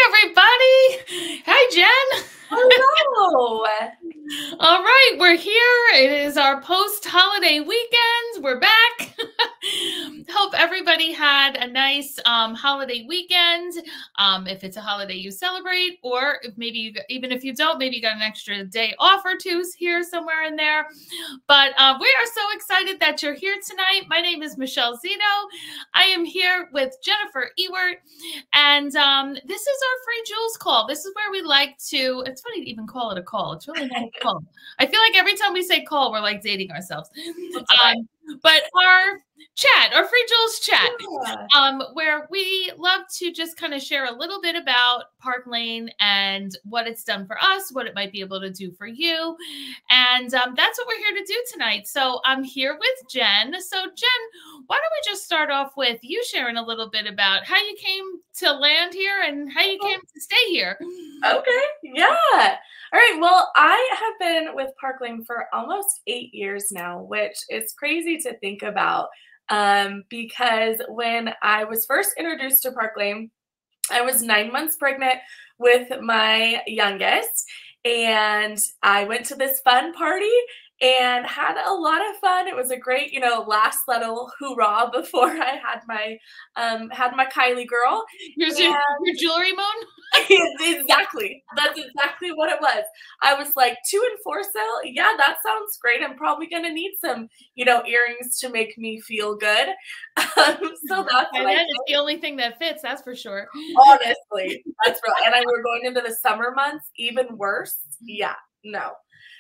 everybody. Hi, Jen. Hello. All right, we're here. It is our post-holiday weekend. We're back. Hope everybody had a nice holiday weekend. If it's a holiday you celebrate, or if maybe even if you don't, maybe you got an extra day off or two here somewhere in there. But we are so excited that you're here tonight. My name is Michelle Zito. I am here with Jennifer Ewert, and this is our free Jules call. This is where we like to, it's funny to even call it a call. It's really not a call. I feel like every time we say call, we're like dating ourselves. But our chat, our free Jules chat, where we love to just kind of share a little bit about Park Lane and what it's done for us, what it might be able to do for you. And that's what we're here to do tonight. So I'm here with Jen. So Jen, why don't we just start off with you sharing a little bit about how you came to land here and how you came to stay here. Okay, yeah. All right, well, I have been with Park Lane for almost 8 years now, which is crazy to think about because when I was first introduced to Park Lane, I was 9 months pregnant with my youngest, and I went to this fun party and had a lot of fun. It was a great, last little hoorah before I had my Kylie girl. Your jewelry moon? Exactly. That's exactly what it was. I was like, 2 and 4 sale? Yeah, that sounds great. I'm probably going to need some, earrings to make me feel good. So that's what that is the only thing that fits, that's for sure. Honestly, that's real. And we were going into the summer months, even worse. Yeah, no.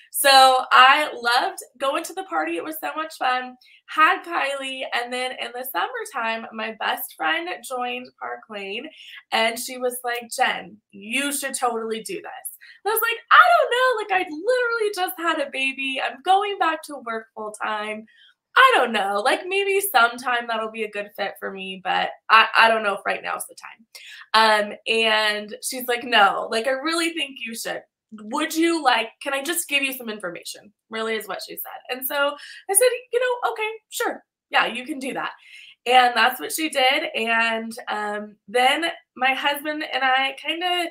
So I loved going to the party. It was so much fun. Had Kylie, and then in the summertime, my best friend joined Park Lane, and she was like, Jen, you should totally do this. And I was like, I don't know. Like, I literally just had a baby. I'm going back to work full time. I don't know. Like, maybe sometime that'll be a good fit for me, but I don't know if right now is the time. And she's like, no, like, I really think you should. Would you like, can I just give you some information? Really is what she said. And so I said, okay, sure. Yeah, you can do that. And that's what she did. And then my husband and I kind of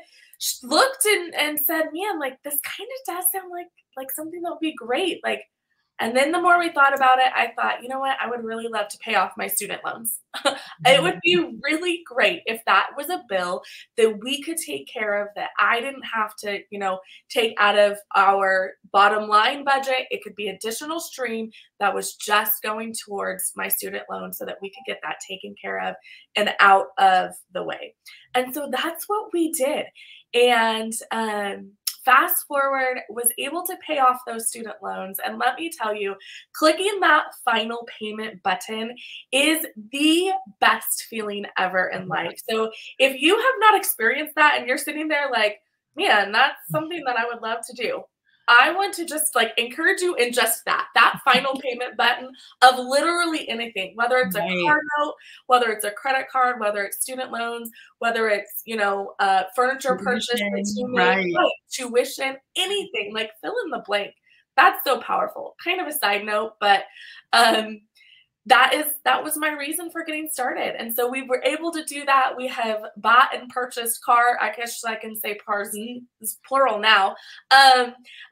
looked and said, man, like, this kind of does sound like something that would be great. Like, and then the more we thought about it, I thought, you know what? I would really love to pay off my student loans. It would be really great if that was a bill that we could take care of, that I didn't have to, take out of our bottom line budget. It could be additional stream that was just going towards my student loan so that we could get that taken care of and out of the way. And so that's what we did. And fast forward, was able to pay off those student loans. And let me tell you, clicking that final payment button is the best feeling ever in life. So if you have not experienced that and you're sitting there like, man, that's something that I would love to do, I want to just encourage you in just that final payment button of literally anything, whether it's a car note, whether it's a credit card, whether it's student loans, whether it's, furniture purchase that you made, tuition, anything, like fill in the blank. That's so powerful. Kind of a side note, but that was my reason for getting started. And so we were able to do that. We have bought and purchased car, I guess I can say cars, is plural now,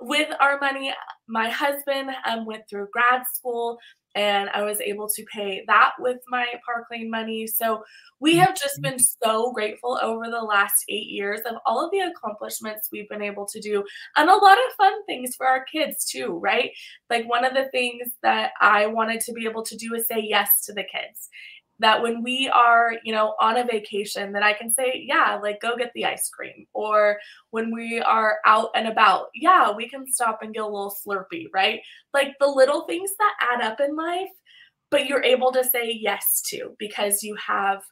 with our money. My husband went through grad school, and I was able to pay that with my Park Lane money. So we have just been so grateful over the last 8 years of all of the accomplishments we've been able to do, and a lot of fun things for our kids too, right? Like, one of the things that I wanted to be able to do is say yes to the kids. That when we are, on a vacation, that I can say, yeah, like, go get the ice cream. Or when we are out and about, yeah, we can stop and get a little Slurpee, right? Like, the little things that add up in life, but you're able to say yes to because you have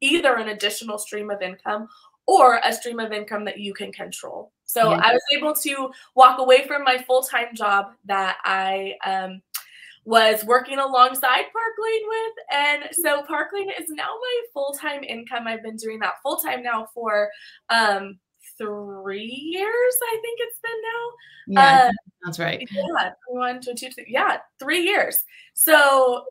either an additional stream of income or a stream of income that you can control. So I was able to walk away from my full-time job that I was working alongside Park Lane with. And so Park Lane is now my full-time income. I've been doing that full-time now for 3 years, I think it's been now. Yeah, that's right. Yeah, 1, 2, 2, 3, yeah, 3 years. So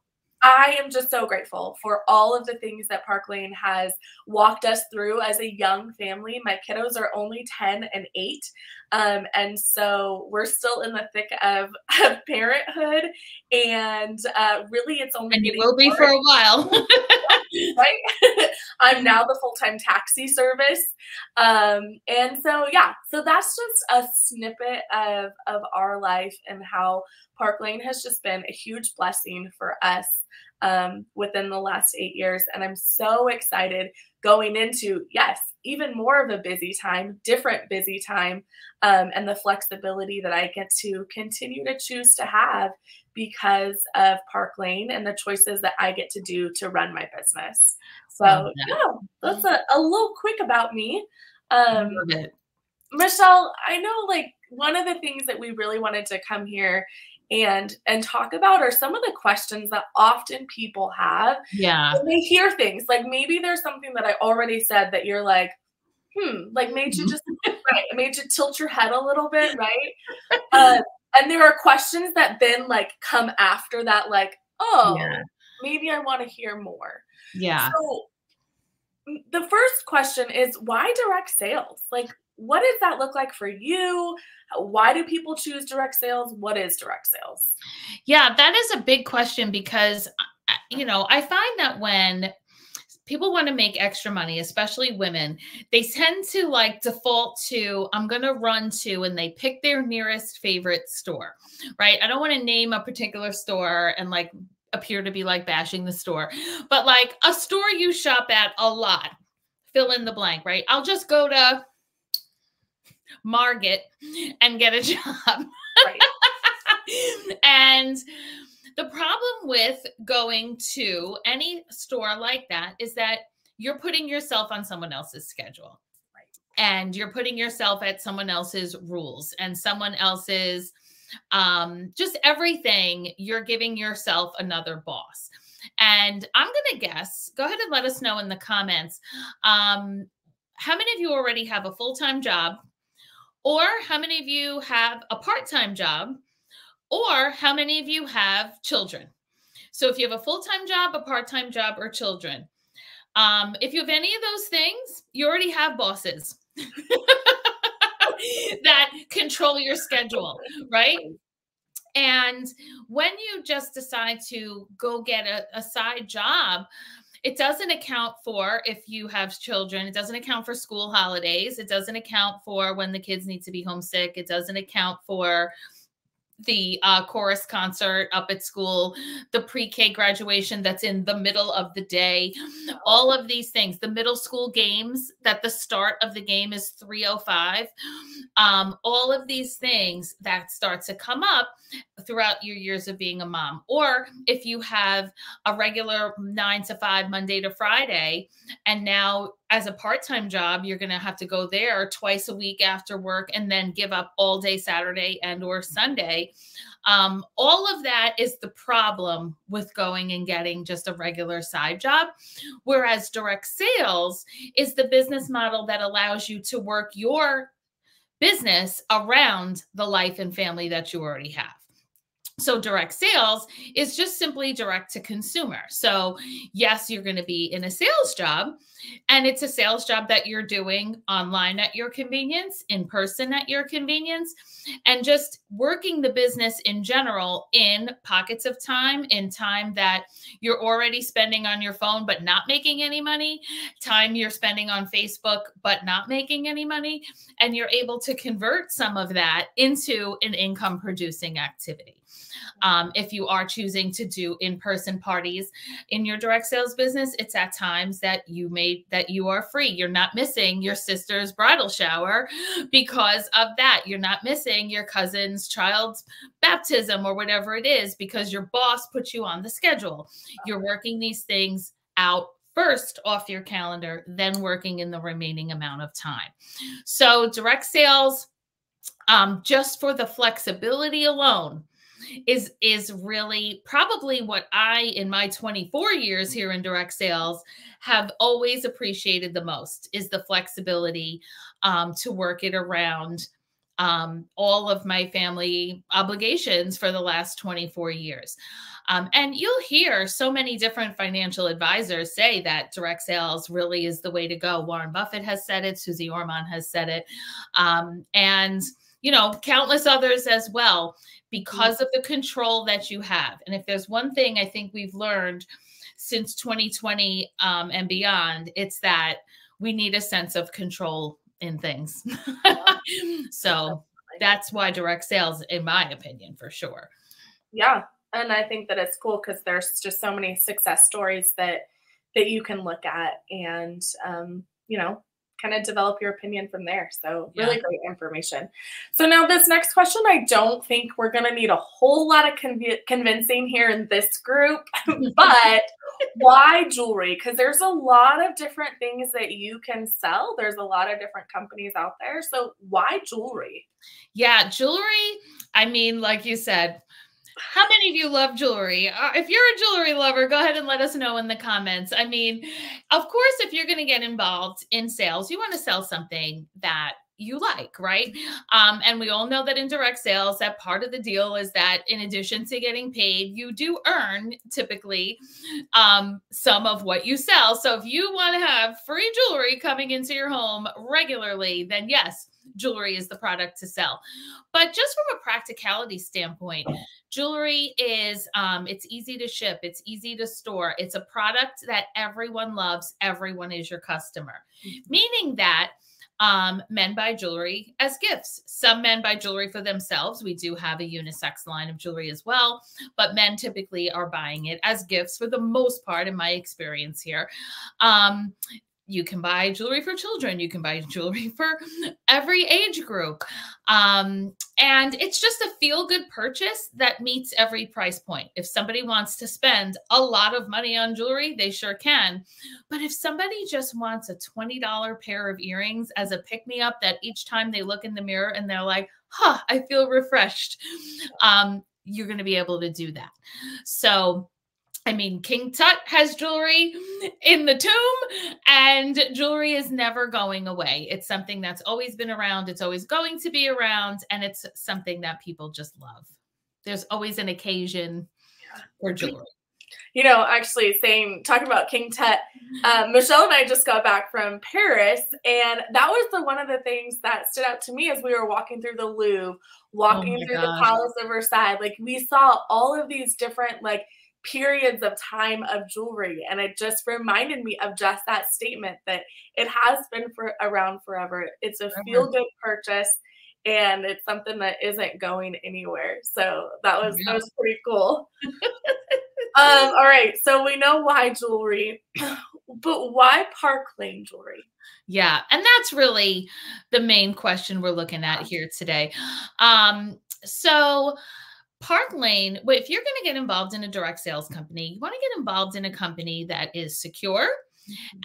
I am just so grateful for all of the things that Park Lane has walked us through as a young family. My kiddos are only 10 and 8. And so we're still in the thick of parenthood. And really, it's only And you getting will be for a while. right? I'm now the full-time taxi service. And so, yeah, so that's just a snippet of our life and how Park Lane has just been a huge blessing for us within the last 8 years. And I'm so excited going into, yes, even more of a busy time, different busy time, and the flexibility that I get to continue to choose to have because of Park Lane and the choices that I get to do to run my business. So, yeah, that's a little quick about me. Love it. Michelle, I know like one of the things that we really wanted to come here and talk about are some of the questions that often people have Yeah. when they hear things. Like maybe there's something that I already said that you're like, like made you just right, it made you tilt your head a little bit, right? And there are questions that then like come after that, like, oh, Yeah. maybe I want to hear more. Yeah. So the first question is why direct sales? Like, what does that look like for you? Why do people choose direct sales? What is direct sales? Yeah, that is a big question because, you know, I find that when people want to make extra money, especially women, they tend to like default to, I'm going to run to, and they pick their nearest favorite store, right? I don't want to name a particular store and like appear to be like bashing the store, but like a store you shop at a lot, fill in the blank, right? I'll just go to Margit and get a job. Right. And the problem with going to any store like that is that you're putting yourself on someone else's schedule. Right. And you're putting yourself at someone else's rules and someone else's just everything. You're giving yourself another boss. And I'm going to guess, go ahead and let us know in the comments. How many of you already have a full-time job? Or how many of you have a part-time job? Or how many of you have children? So if you have a full-time job, a part-time job, or children, if you have any of those things, you already have bosses that control your schedule, right? And when you just decide to go get a side job, it doesn't account for if you have children. It doesn't account for school holidays. It doesn't account for when the kids need to be homesick. It doesn't account for the chorus concert up at school, the pre-K graduation that's in the middle of the day, all of these things, the middle school games that the start of the game is 3:05, all of these things that start to come up throughout your years of being a mom. Or if you have a regular 9 to 5, Monday to Friday, and now as a part-time job, you're going to have to go there twice a week after work and then give up all day Saturday and or Sunday. All of that is the problem with going and getting just a regular side job. Whereas direct sales is the business model that allows you to work your business around the life and family that you already have. So direct sales is just simply direct to consumer. So yes, you're going to be in a sales job, and it's a sales job that you're doing online at your convenience, in person at your convenience, and just working the business in general in pockets of time, in time that you're already spending on your phone but not making any money, time you're spending on Facebook but not making any money, and you're able to convert some of that into an income producing activity. If you are choosing to do in-person parties in your direct sales business, it's at times that you are free. You're not missing your sister's bridal shower because of that. You're not missing your cousin's child's baptism or whatever it is because your boss put you on the schedule. You're working these things out first off your calendar, then working in the remaining amount of time. So direct sales, just for the flexibility alone, is really probably what I, in my 24 years here in direct sales, have always appreciated the most, is the flexibility to work it around all of my family obligations for the last 24 years. And you'll hear so many different financial advisors say that direct sales really is the way to go. Warren Buffett has said it. Susie Orman has said it. And, you know, countless others as well, because of the control that you have. And if there's one thing I think we've learned since 2020 and beyond, it's that we need a sense of control in things. So that's why direct sales, in my opinion, for sure. Yeah. And I think that it's cool because there's just so many success stories that you can look at and, you know, kind of develop your opinion from there. So really great information. So now this next question, I don't think we're going to need a whole lot of convincing here in this group, but why jewelry? Because there's a lot of different things that you can sell. There's a lot of different companies out there. So why jewelry? Yeah, jewelry. I mean, like you said, how many of you love jewelry? If you're a jewelry lover, go ahead and let us know in the comments. I mean, of course, if you're going to get involved in sales, you want to sell something that you like, right? And we all know that in direct sales, that part of the deal is that in addition to getting paid, you do earn typically some of what you sell. So if you want to have free jewelry coming into your home regularly, then yes, jewelry is the product to sell. But just from a practicality standpoint, jewelry is, it's easy to ship. It's easy to store. It's a product that everyone loves. Everyone is your customer, meaning that men buy jewelry as gifts. Some men buy jewelry for themselves. We do have a unisex line of jewelry as well, but men typically are buying it as gifts for the most part, in my experience here. You can buy jewelry for children. You can buy jewelry for every age group. And it's just a feel-good purchase that meets every price point. If somebody wants to spend a lot of money on jewelry, they sure can. But if somebody just wants a $20 pair of earrings as a pick-me-up that each time they look in the mirror and they're like, huh, I feel refreshed, you're going to be able to do that. So I mean, King Tut has jewelry in the tomb, and jewelry is never going away. It's something that's always been around. It's always going to be around, and it's something that people just love. There's always an occasion for jewelry. You know, actually talking about King Tut, Michelle and I just got back from Paris, and that was one of the things that stood out to me as we were walking through the Louvre, walking through the Palace of Versailles. Like, we saw all of these different, like, periods of time of jewelry, and it just reminded me of just that statement that it has been around forever. It's a feel-good purchase, and it's something that isn't going anywhere. So that was pretty cool. All right, so we know why jewelry, but why Park Lane jewelry? Yeah, and that's really the main question we're looking at here today. So Park Lane, if you're going to get involved in a direct sales company, you want to get involved in a company that is secure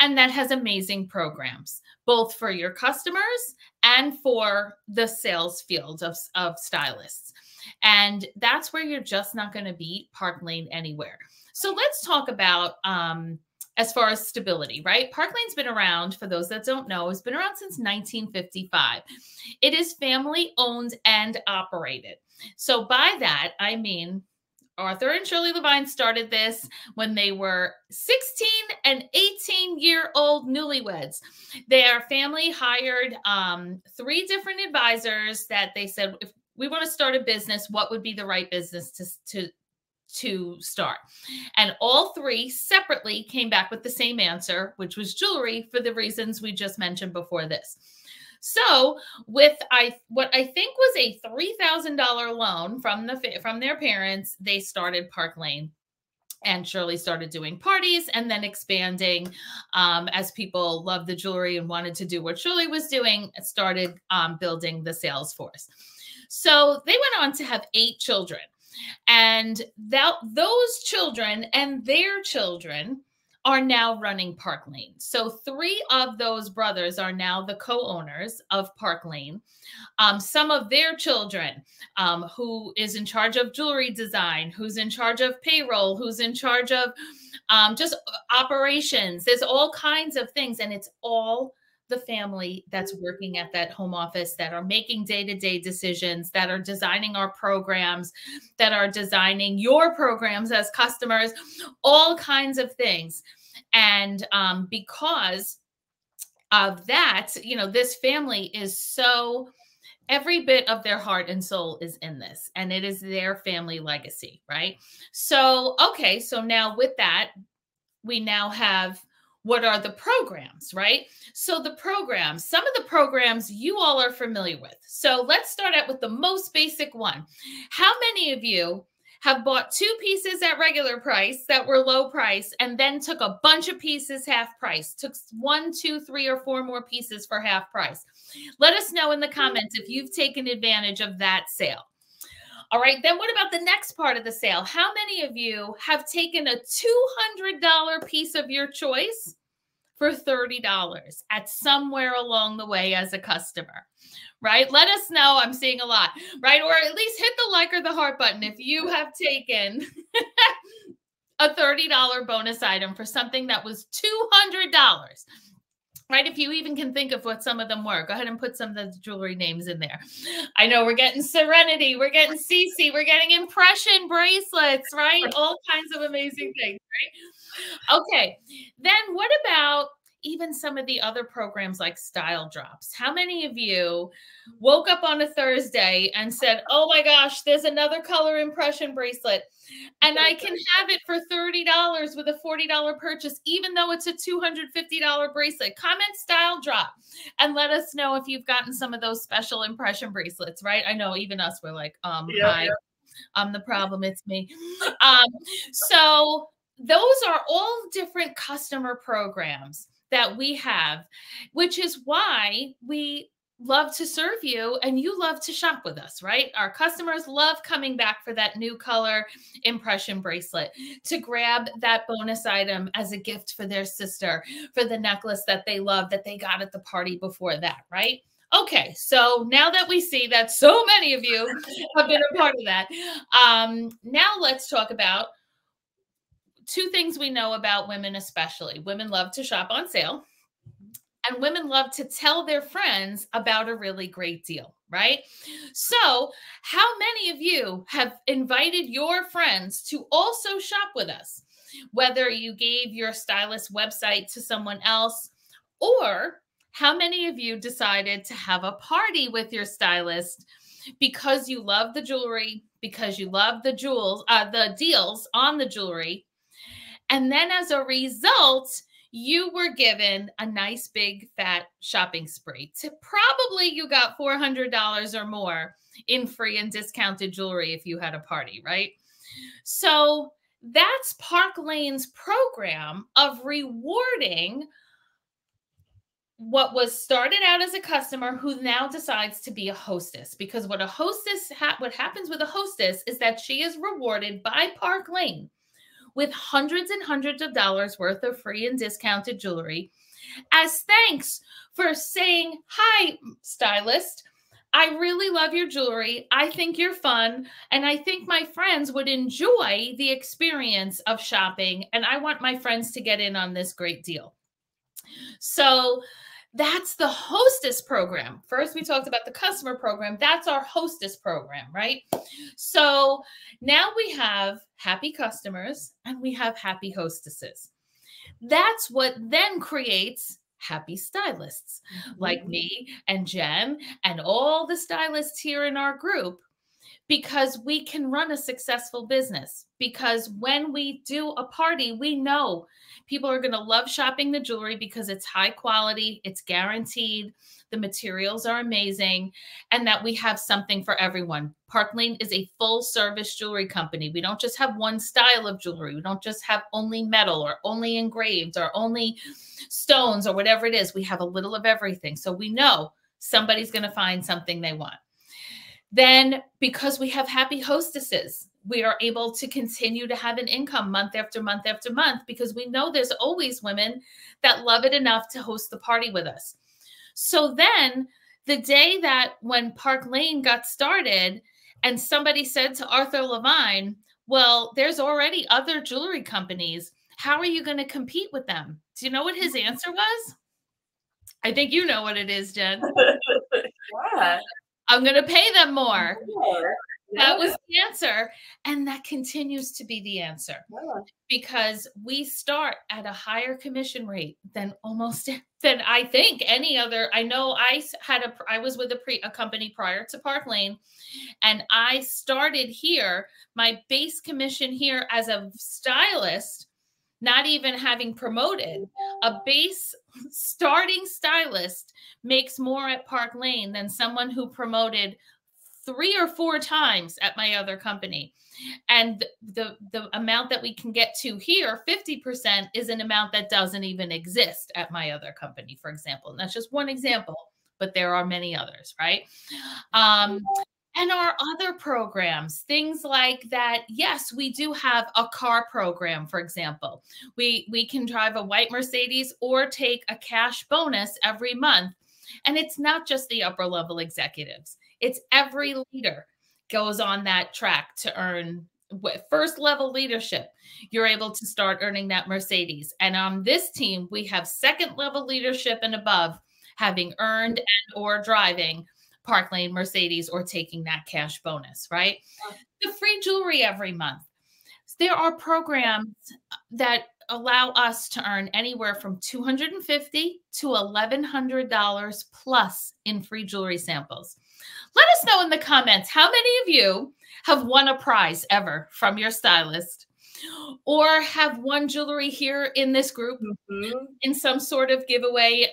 and that has amazing programs, both for your customers and for the sales field of stylists. And that's where you're just not going to beat Park Lane anywhere. So let's talk about as far as stability, right? Park Lane's been around, for those that don't know, it's been around since 1955. It is family owned and operated. So by that, I mean, Arthur and Shirley Levine started this when they were 16 and 18-year-old newlyweds. Their family hired 3 different advisors that they said, if we want to start a business, what would be the right business to start? And all 3 separately came back with the same answer, which was jewelry, for the reasons we just mentioned before this. So with what I think was a $3,000 loan from their parents, they started Park Lane. And Shirley started doing parties and then expanding as people loved the jewelry and wanted to do what Shirley was doing, started building the sales force. So they went on to have 8 children. And those children and their children are now running Park Lane. So 3 of those brothers are now the co-owners of Park Lane. Some of their children, who is in charge of jewelry design, who's in charge of payroll, who's in charge of just operations. There's all kinds of things, and it's all the family that's working at that home office, that are making day-to-day decisions, that are designing our programs, that are designing your programs as customers, all kinds of things. And because of that, you know, this family is so, every bit of their heart and soul is in this, and it is their family legacy, right? So, okay, so now with that, we now have, what are the programs, right? So the programs, some of the programs you all are familiar with. So let's start out with the most basic one. How many of you have bought 2 pieces at regular price that were low price and then took a bunch of pieces half price, took 1, 2, 3, or 4 more pieces for half price? Let us know in the comments if you've taken advantage of that sale. All right, then what about the next part of the sale? How many of you have taken a $200 piece of your choice for $30 at somewhere along the way as a customer, right? Let us know. I'm seeing a lot, right? Or at least hit the like or the heart button if you have taken a $30 bonus item for something that was $200. Right? If you even can think of what some of them were, go ahead and put some of the jewelry names in there. I know we're getting Serenity, we're getting Cece, we're getting impression bracelets, right? All kinds of amazing things, right? Okay, then what about even some of the other programs like Style Drops? How many of you woke up on a Thursday and said, oh my gosh, there's another color impression bracelet, and I can have it for $30 with a $40 purchase, even though it's a $250 bracelet? Comment Style Drop and let us know if you've gotten some of those special impression bracelets, right? I know even us were like, hi, I'm the problem, it's me. So those are all different customer programs that we have, which is why we love to serve you and you love to shop with us, right? Our customers love coming back for that new color impression bracelet, to grab that bonus item as a gift for their sister, for the necklace that they love that they got at the party before that, right? Okay, so now that we see that so many of you have been a part of that, now let's talk about 2 things we know about women especially. Women love to shop on sale, and women love to tell their friends about a really great deal, right? So how many of you have invited your friends to also shop with us? Whether you gave your stylist website to someone else, or how many of you decided to have a party with your stylist because you love the jewelry, because you love the jewels, the deals on the jewelry, and then as a result, you were given a nice big fat shopping spree. Probably you got $400 or more in free and discounted jewelry if you had a party, right? So that's Park Lane's program of rewarding what was started out as a customer who now decides to be a hostess. Because what a hostess, what happens with a hostess is that she is rewarded by Park Lane with hundreds and hundreds of dollars worth of free and discounted jewelry as thanks for saying, hi, stylist, I really love your jewelry. I think you're fun. And I think my friends would enjoy the experience of shopping. And I want my friends to get in on this great deal. So that's the hostess program. First, we talked about the customer program. That's our hostess program, right? So now we have happy customers and we have happy hostesses. That's what then creates happy stylists like me and Jen and all the stylists here in our group, because we can run a successful business. Because when we do a party, we know people are going to love shopping the jewelry because it's high quality, it's guaranteed, the materials are amazing, and that we have something for everyone. Park Lane is a full service jewelry company. We don't just have one style of jewelry. We don't just have only metal or only engraved or only stones or whatever it is. We have a little of everything. So we know somebody's going to find something they want. Then, because we have happy hostesses, we are able to continue to have an income month after month after month, because we know there's always women that love it enough to host the party with us. So then the day that when Park Lane got started and somebody said to Arthur Levine, well, there's already other jewelry companies. How are you going to compete with them? Do you know what his answer was? I think you know what it is, Jen. Yeah. I'm going to pay them more. Yeah. That was the answer. And that continues to be the answer. Yeah. Because we start at a higher commission rate than than I think any other. I know I was with a company prior to Park Lane, and I started here, my base commission here as a stylist, not even having promoted, a base starting stylist makes more at Park Lane than someone who promoted 3 or 4 times at my other company. And the amount that we can get to here, 50%, is an amount that doesn't even exist at my other company, for example. And that's just one example, but there are many others, right? And our other programs, things like that. Yes, we do have a car program, for example. We can drive a white Mercedes or take a cash bonus every month. And it's not just the upper level executives. It's every leader goes on that track to earn first level leadership. You're able to start earning that Mercedes. And on this team, we have second level leadership and above having earned and or driving Park Lane Mercedes or taking that cash bonus, right? The free jewelry every month. There are programs that allow us to earn anywhere from $250 to $1,100 plus in free jewelry samples. Let us know in the comments how many of you have won a prize ever from your stylist, or have won jewelry here in this group in some sort of giveaway.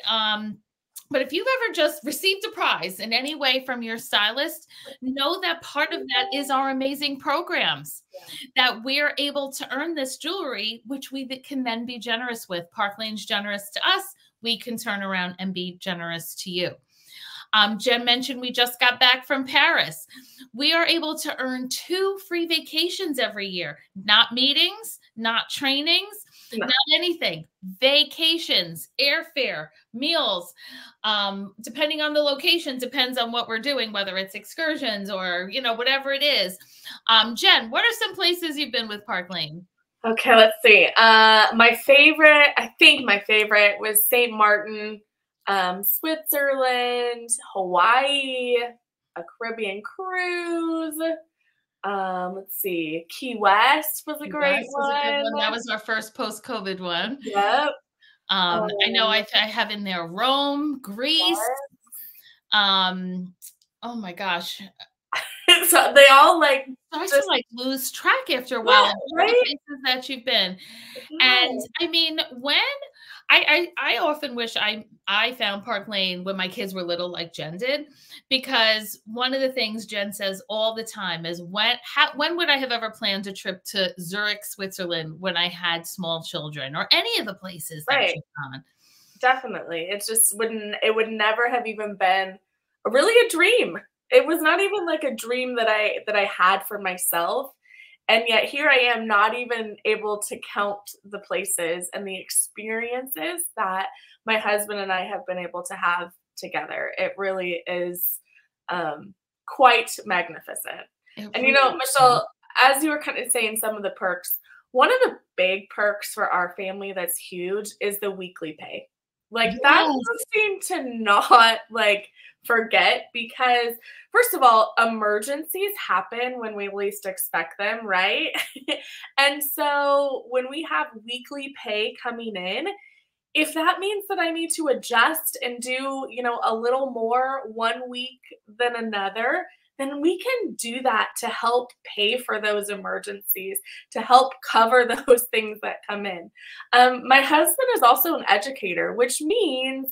But if you've ever just received a prize in any way from your stylist, know that part of that is our amazing programs, that we're able to earn this jewelry, which we can then be generous with. Park Lane's generous to us. We can turn around and be generous to you. Jen mentioned we just got back from Paris. We are able to earn 2 free vacations every year. Not meetings, not trainings, not anything. Vacations, airfare, meals, depending on the location, depends on what we're doing, whether it's excursions or, whatever it is. Jen, what are some places you've been with Park Lane? Okay, let's see. I think my favorite was St. Martin, Switzerland, Hawaii, a Caribbean cruise. Let's see. Key West was a great one. That was our first post-COVID one. Yep. I know I have in there Rome, Greece. Oh my gosh. So they all start to lose track after a while. Right? The places that you've been. And I mean, when I often wish I found Park Lane when my kids were little, like Jen did, because one of the things Jen says all the time is when would I have ever planned a trip to Zurich, Switzerland when I had small children, or any of the places that you've gone? Definitely. It would never have even been really a dream. It was not even like a dream that I had for myself. And yet here I am, not even able to count the places and the experiences that my husband and I have been able to have together. It really is quite magnificent. And Michelle, as you were kind of saying some of the perks, one of the big perks for our family that's huge is the weekly pay. That's something to not forget, because first of all, emergencies happen when we least expect them, right? And so when we have weekly pay coming in, if that means that I need to adjust and do, a little more one week than another, then we can do that to help pay for those emergencies, to help cover those things that come in. My husband is also an educator, which means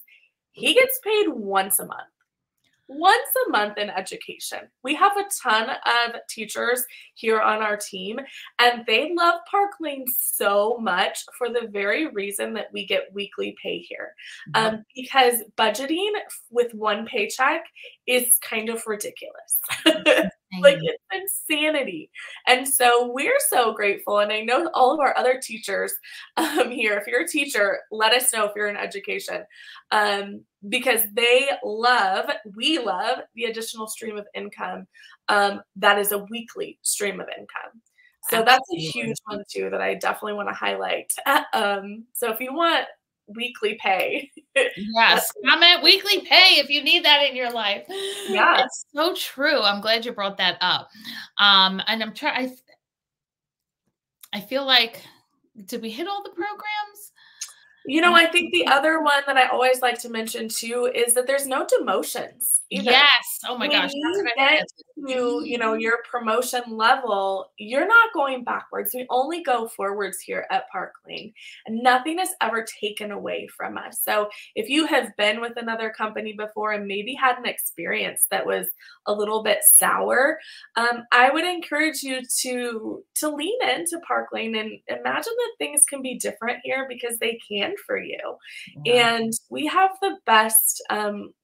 he gets paid once a month. Once a month in education. We have a ton of teachers here on our team, and they love Park Lane so much for the very reason that we get weekly pay here. Because budgeting with one paycheck is kind of ridiculous. It's insanity. And so we're so grateful. And I know all of our other teachers here, if you're a teacher, let us know if you're in education. Because we love the additional stream of income that is a weekly stream of income. So that's a huge one too that I definitely want to highlight. So if you want weekly pay. Yes, comment weekly pay if you need that in your life. Yeah, it's so true. I'm glad you brought that up. And I'm trying. I feel like, did we hit all the programs? I think the other one that I always like to mention too is that there's no demotions either. Yes. Oh my gosh. When you get to, your promotion level, you're not going backwards. We only go forwards here at Park Lane, and nothing is ever taken away from us. So if you have been with another company before and maybe had an experience that was a little bit sour, I would encourage you to lean into Park Lane and imagine that things can be different here, because they can for you. Yeah. And we have the best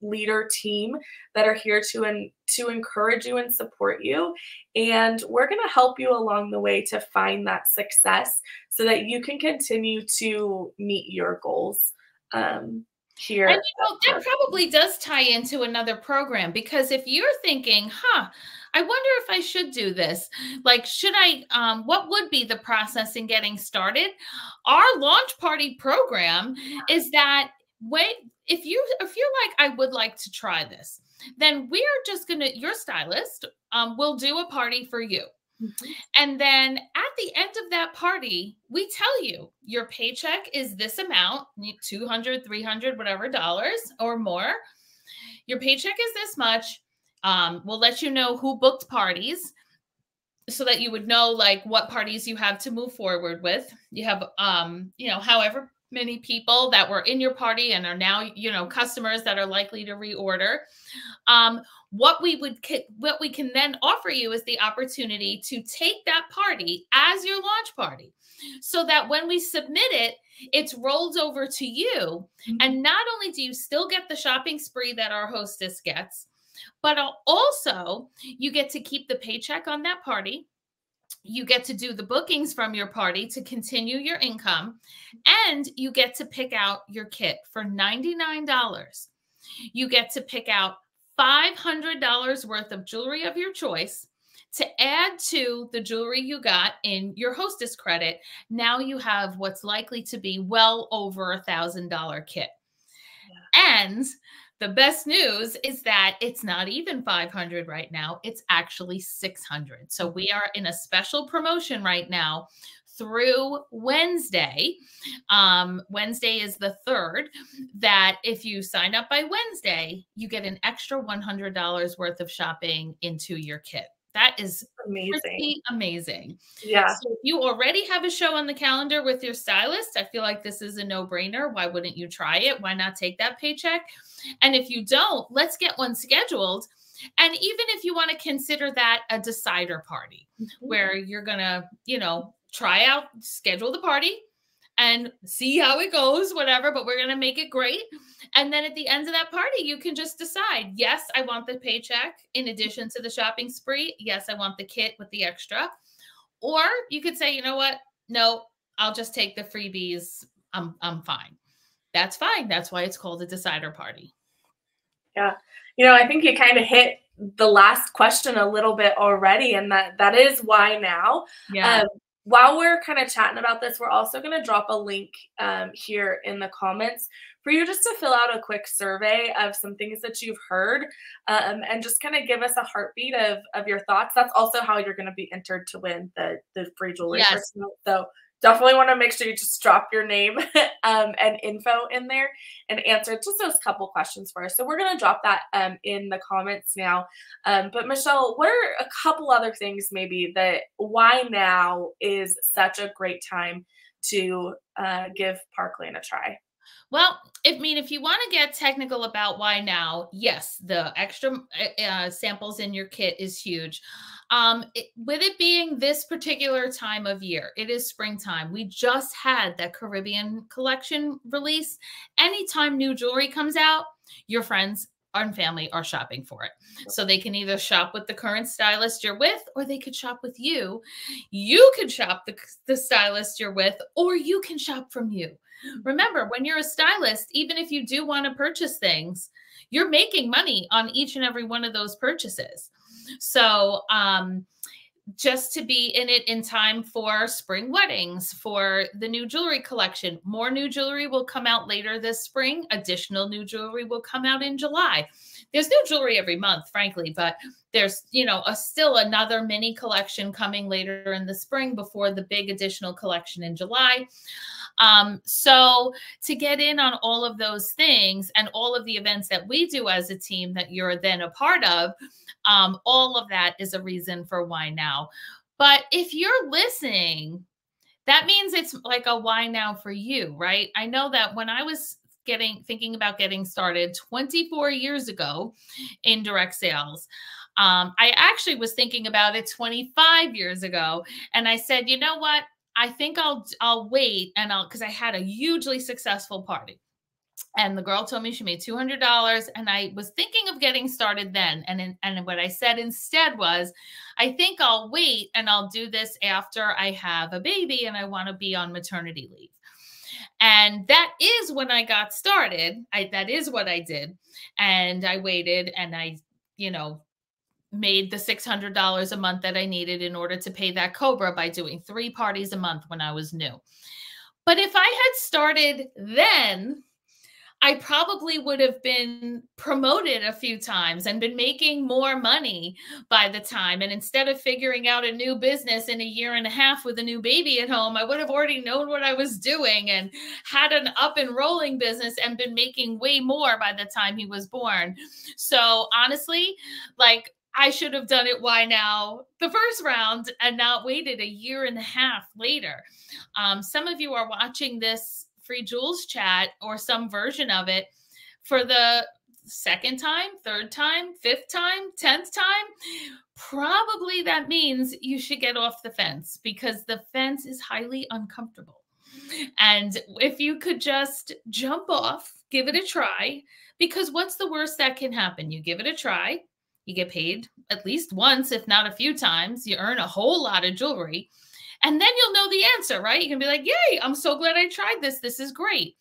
leader team that are here to encourage you and support you. And we're going to help you along the way to find that success so that you can continue to meet your goals here. And that probably does tie into another program, because if you're thinking, I wonder if I should do this. Like, should I, what would be the process in getting started? Our launch party program is that if you're like, I would like to try this, then we're just your stylist will do a party for you. And then at the end of that party, we tell you your paycheck is this amount, $200, $300, whatever dollars or more. Your paycheck is this much. We'll let you know who booked parties so that you would know like what parties you have to move forward with. You have, however many people that were in your party and are now, customers that are likely to reorder. What we can then offer you is the opportunity to take that party as your launch party, so that when we submit it, it's rolled over to you. And not only do you still get the shopping spree that our hostess gets, but also you get to keep the paycheck on that party. You get to do the bookings from your party to continue your income, and you get to pick out your kit for $99. You get to pick out $500 worth of jewelry of your choice to add to the jewelry you got in your hostess credit. Now you have what's likely to be well over $1,000 kit. Yeah. And the best news is that it's not even $500 right now. It's actually $600. So we are in a special promotion right now through Wednesday. Wednesday is the 3rd, that if you sign up by Wednesday, you get an extra $100 worth of shopping into your kit. That is amazing. Amazing. Yeah. So if you already have a show on the calendar with your stylist, I feel like this is a no-brainer. Why wouldn't you try it? Why not take that paycheck? And if you don't, let's get one scheduled. And even if you want to consider that a decider party, where you're going to, try out, schedule the party and see how it goes, whatever, but we're going to make it great. And then at the end of that party, you can just decide, yes, I want the paycheck in addition to the shopping spree. Yes, I want the kit with the extra. Or you could say, you know what? No, I'll just take the freebies. I'm fine. That's fine. That's why it's called a decider party. Yeah. I think you kind of hit the last question a little bit already, and that is why now. Yeah. While we're kind of chatting about this, we're also going to drop a link here in the comments for you just to fill out a quick survey of some things that you've heard, and just kind of give us a heartbeat of your thoughts. That's also how you're going to be entered to win the free jewelry. Yes. So definitely want to make sure you just drop your name and info in there and answer just those couple questions for us. So we're going to drop that in the comments now. But Michelle, what are a couple other things maybe that why now is such a great time to give Park Lane a try? Well, if you want to get technical about why now, yes, the extra samples in your kit is huge. With it being this particular time of year, it is springtime. We just had that Caribbean collection release. Anytime new jewelry comes out, your friends and family are shopping for it. So they can either shop with the current stylist you're with, or they could shop with you. You can shop the stylist you're with, or you can shop from you. Remember, when you're a stylist, even if you do want to purchase things, you're making money on each and every one of those purchases. So just to be in it in time for spring weddings, for the new jewelry collection. More new jewelry will come out later this spring. Additional new jewelry will come out in July. There's new jewelry every month, frankly, but there's, you know, still another mini collection coming later in the spring before the big additional collection in July. So to get in on all of those things and all of the events that we do as a team that you're then a part of, all of that is a reason for why now. But if you're listening, that means it's like a why now for you, right? I know that when I was thinking about getting started 24 years ago in direct sales, I actually was thinking about it 25 years ago. And I said, you know what? I think I'll wait, and because I had a hugely successful party. And the girl told me she made $200, and I was thinking of getting started then. And what I said instead was, I think I'll wait and I'll do this after I have a baby and I want to be on maternity leave. And that is when I got started. That is what I did. And I waited, and I, you know, made the $600 a month that I needed in order to pay that Cobra by doing 3 parties a month when I was new. But if I had started then, I probably would have been promoted a few times and been making more money by the time. And instead of figuring out a new business in a year and a half with a new baby at home, I would have already known what I was doing and had an up and rolling business and been making way more by the time he was born. So honestly, like, I should have done it why now the first round and not waited a year and a half later. Some of you are watching this Free Jewels chat or some version of it for the second time, third time, fifth time, 10th time. Probably that means you should get off the fence, because the fence is highly uncomfortable. And if you could just jump off, give it a try, because what's the worst that can happen? You give it a try. You get paid at least once, if not a few times. You earn a whole lot of jewelry. And then you'll know the answer, right? You can be like, yay, I'm so glad I tried this. This is great.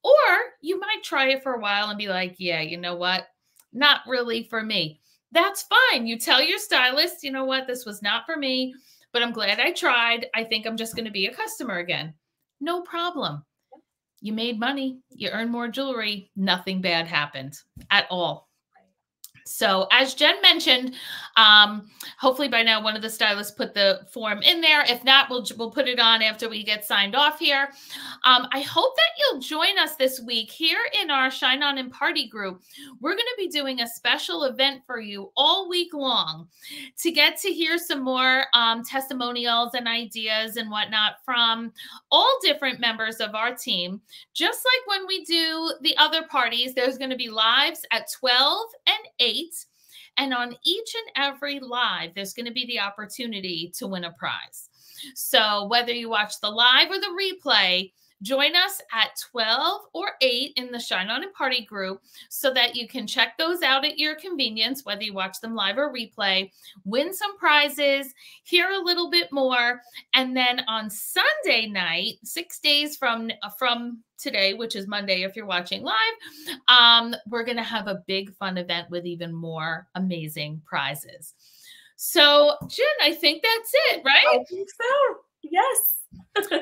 Or you might try it for a while and be like, yeah, you know what? Not really for me. That's fine. You tell your stylist, you know what? This was not for me, but I'm glad I tried. I think I'm just going to be a customer again. No problem. You made money. You earned more jewelry. Nothing bad happened at all. So as Jen mentioned, hopefully by now one of the stylists put the form in there. If not, we'll put it on after we get signed off here. I hope that you'll join us this week here in our Shine On and Party group. We're going to be doing a special event for you all week long to get to hear some more testimonials and ideas and whatnot from all different members of our team. Just like when we do the other parties, there's going to be lives at 12 and 8. And on each and every live, there's going to be the opportunity to win a prize. So whether you watch the live or the replay, join us at 12 or 8 in the Shine On and Party group so that you can check those out at your convenience, whether you watch them live or replay, win some prizes, hear a little bit more. And then on Sunday night, 6 days from today, which is Monday if you're watching live, we're going to have a big fun event with even more amazing prizes. So, Jen, I think that's it, right? I think so. Yes.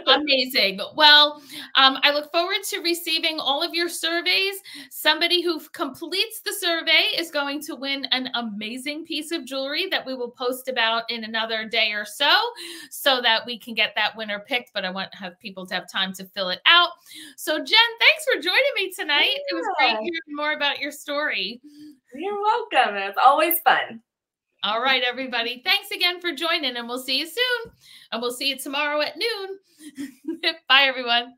Amazing. Well, I look forward to receiving all of your surveys. Somebody who completes the survey is going to win an amazing piece of jewelry that we will post about in another day or so that we can get that winner picked. But I want to have people to have time to fill it out. So, Jen, thanks for joining me tonight. Yeah. It was great hearing more about your story. You're welcome. It's always fun. All right, everybody. Thanks again for joining, and we'll see you soon. And we'll see you tomorrow at noon. Bye, everyone.